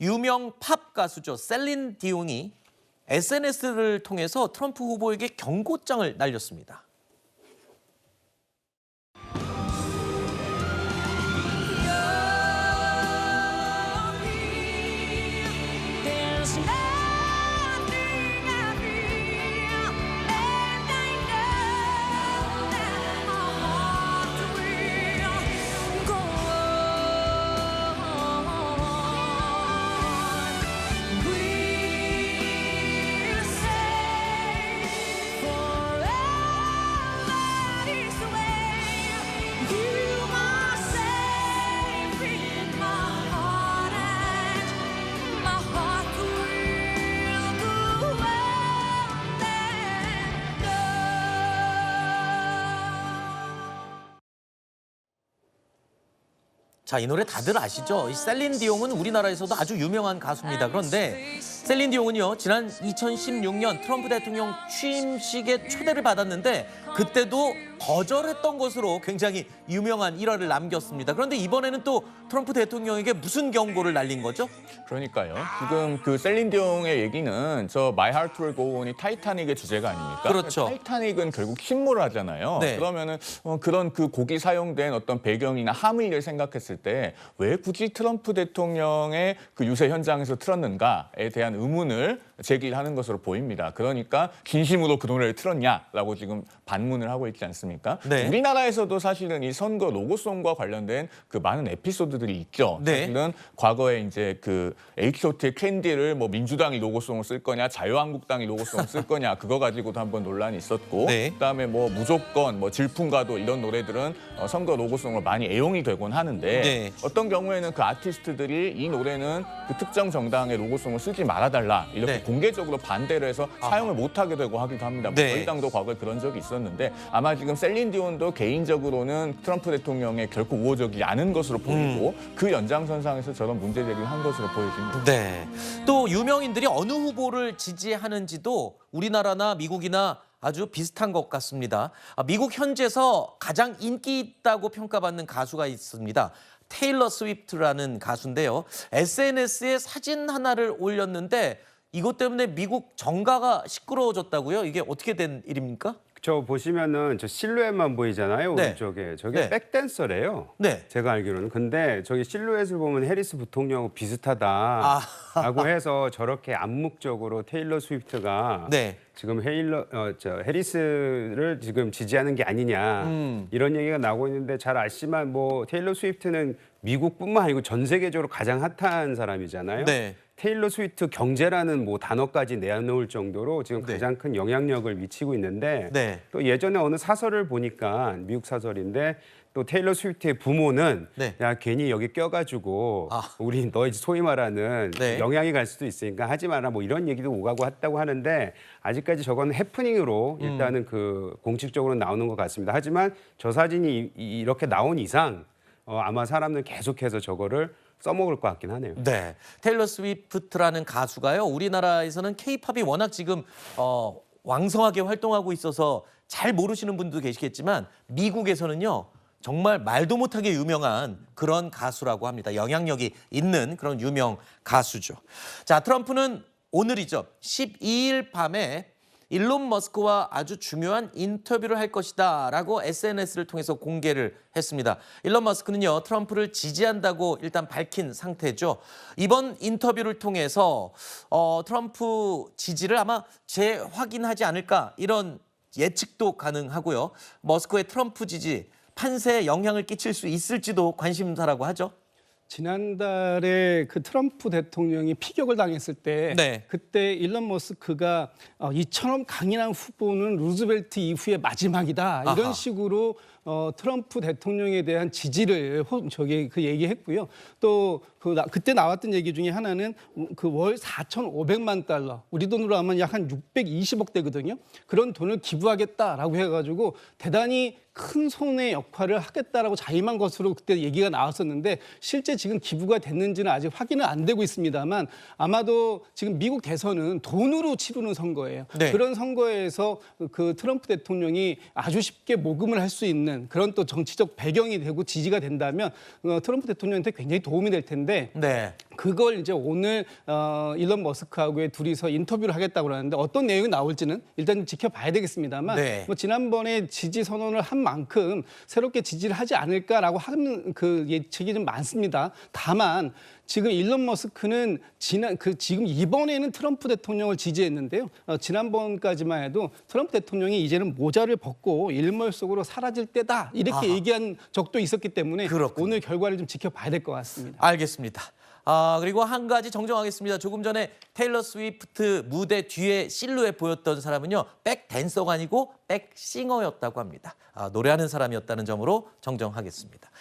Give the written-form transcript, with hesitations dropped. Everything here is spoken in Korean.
유명 팝 가수죠. 셀린 디옹이 SNS를 통해서 트럼프 후보에게 경고장을 날렸습니다. 자, 이 노래 다들 아시죠? 이 셀린 디옹은 우리나라에서도 아주 유명한 가수입니다. 그런데 셀린 디옹은요, 지난 2016년 트럼프 대통령 취임식에 초대를 받았는데 그때도 거절했던 것으로 굉장히 유명한 일화를 남겼습니다. 그런데 이번에는 또 트럼프 대통령에게 무슨 경고를 날린 거죠? 그러니까요. 지금 그 셀린 디옹의 얘기는 저 My Heart Will Go On이 타이타닉의 주제가 아닙니까? 그렇죠. 타이타닉은 결국 침몰하잖아요. 네. 그러면은 그런 그 곡이 사용된 어떤 배경이나 함의를 생각했을 때 왜 굳이 트럼프 대통령의 그 유세 현장에서 틀었는가에 대한 의문을 제기하는 것으로 보입니다. 그러니까 진심으로 그 노래를 틀었냐라고 지금 반문을 하고 있지 않습니까? 네. 우리나라에서도 사실은 이 선거 로고송과 관련된 그 많은 에피소드들이 있죠. 네. 사실은 과거에 이제 그 H.O.T의 캔디를 뭐 민주당이 로고송을 쓸 거냐, 자유한국당이 로고송을 쓸 거냐 그거 가지고도 한번 논란이 있었고, 네. 그다음에 뭐 무조건, 뭐 질풍가도 이런 노래들은 선거 로고송으로 많이 애용이 되곤 하는데 네. 어떤 경우에는 그 아티스트들이 이 노래는 그 특정 정당의 로고송을 쓰지 말아달라 이렇게 네. 공개적으로 반대를 해서 사용을 못하게 되고 하기도 합니다. 네. 저희 당도 과거에 그런 적이 있었는데 아마 지금 셀린 디온도 개인적으로는 트럼프 대통령에 결코 우호적이지 않은 것으로 보이고 그 연장선상에서 저런 문제 제기를 한 것으로 보여집니다. 네. 또 유명인들이 어느 후보를 지지하는지도 우리나라나 미국이나 아주 비슷한 것 같습니다. 미국 현지에서 가장 인기 있다고 평가받는 가수가 있습니다. 테일러 스위프트라는 가수인데요. SNS에 사진 하나를 올렸는데 이것 때문에 미국 정가가 시끄러워졌다고요? 이게 어떻게 된 일입니까? 저 보시면은 저 실루엣만 보이잖아요. 네. 오른쪽에. 저게 네. 백댄서래요. 네. 제가 알기로는. 근데 저기 실루엣을 보면 해리스 부통령하고 비슷하다라고 해서 저렇게 암묵적으로 테일러 스위프트가 네. 지금 해리스를 지금 지지하는 게 아니냐 이런 얘기가 나오고 있는데 잘 아시지만 뭐 테일러 스위프트는 미국뿐만 아니고 전 세계적으로 가장 핫한 사람이잖아요. 네. 테일러 스위프트 경제라는 뭐 단어까지 내놓을 정도로 지금 네. 가장 큰 영향력을 미치고 있는데 네. 또 예전에 어느 사설을 보니까 미국 사설인데 또 테일러 스위프트의 부모는 네. 야 괜히 여기 껴가지고 우리 너 소위 말하는 네. 영향이 갈 수도 있으니까 하지 마라 뭐 이런 얘기도 오가고 했다고 하는데 아직까지 저건 해프닝으로 일단은 그 공식적으로 나오는 것 같습니다. 하지만 저 사진이 이렇게 나온 이상 아마 사람들은 계속해서 저거를 써먹을 것 같긴 하네요. 네, 테일러 스위프트라는 가수가요. 우리나라에서는 K-팝이 워낙 지금 왕성하게 활동하고 있어서 잘 모르시는 분도 계시겠지만 미국에서는요. 정말 말도 못하게 유명한 그런 가수라고 합니다. 영향력이 있는 그런 유명 가수죠. 자, 트럼프는 오늘이죠. 12일 밤에 일론 머스크와 아주 중요한 인터뷰를 할 것이다 라고 SNS를 통해서 공개를 했습니다. 일론 머스크는요, 트럼프를 지지한다고 일단 밝힌 상태죠. 이번 인터뷰를 통해서 트럼프 지지를 아마 재확인하지 않을까 이런 예측도 가능하고요. 머스크의 트럼프 지지 판세에 영향을 끼칠 수 있을지도 관심사라고 하죠. 지난달에 그 트럼프 대통령이 피격을 당했을 때 네. 그때 일론 머스크가 이처럼 강인한 후보는 루즈벨트 이후의 마지막이다. 이런 아하. 식으로 트럼프 대통령에 대한 지지를 그 얘기했고요. 또 그때 나왔던 얘기 중에 하나는 그 월 4,500만 달러, 우리 돈으로 하면 약 한 620억 대거든요. 그런 돈을 기부하겠다라고 해가지고 대단히 큰 손의 역할을 하겠다라고 자임한 것으로 그때 얘기가 나왔었는데 실제 지금 기부가 됐는지는 아직 확인은 안 되고 있습니다만 아마도 지금 미국 대선은 돈으로 치르는 선거예요. 네. 그런 선거에서 그 트럼프 대통령이 아주 쉽게 모금을 할 수 있는 있는 그런 또 정치적 배경이 되고 지지가 된다면 트럼프 대통령한테 굉장히 도움이 될 텐데 네. 그걸 이제 오늘 일론 머스크하고의 둘이서 인터뷰를 하겠다고 하는데 어떤 내용이 나올지는 일단 지켜봐야 되겠습니다만 네. 뭐 지난번에 지지 선언을 한 만큼 새롭게 지지를 하지 않을까라고 하는 그 예측이 좀 많습니다. 다만 지금 일론 머스크는 지금 이번에는 트럼프 대통령을 지지했는데요. 지난번까지만 해도 트럼프 대통령이 이제는 모자를 벗고 일몰 속으로 사라질 때다 이렇게 아하. 얘기한 적도 있었기 때문에 그렇군요. 오늘 결과를 좀 지켜봐야 될 것 같습니다. 알겠습니다. 그리고 한 가지 정정하겠습니다. 조금 전에 테일러 스위프트 무대 뒤에 실루엣 보였던 사람은요. 백댄서가 아니고 백싱어였다고 합니다. 노래하는 사람이었다는 점으로 정정하겠습니다.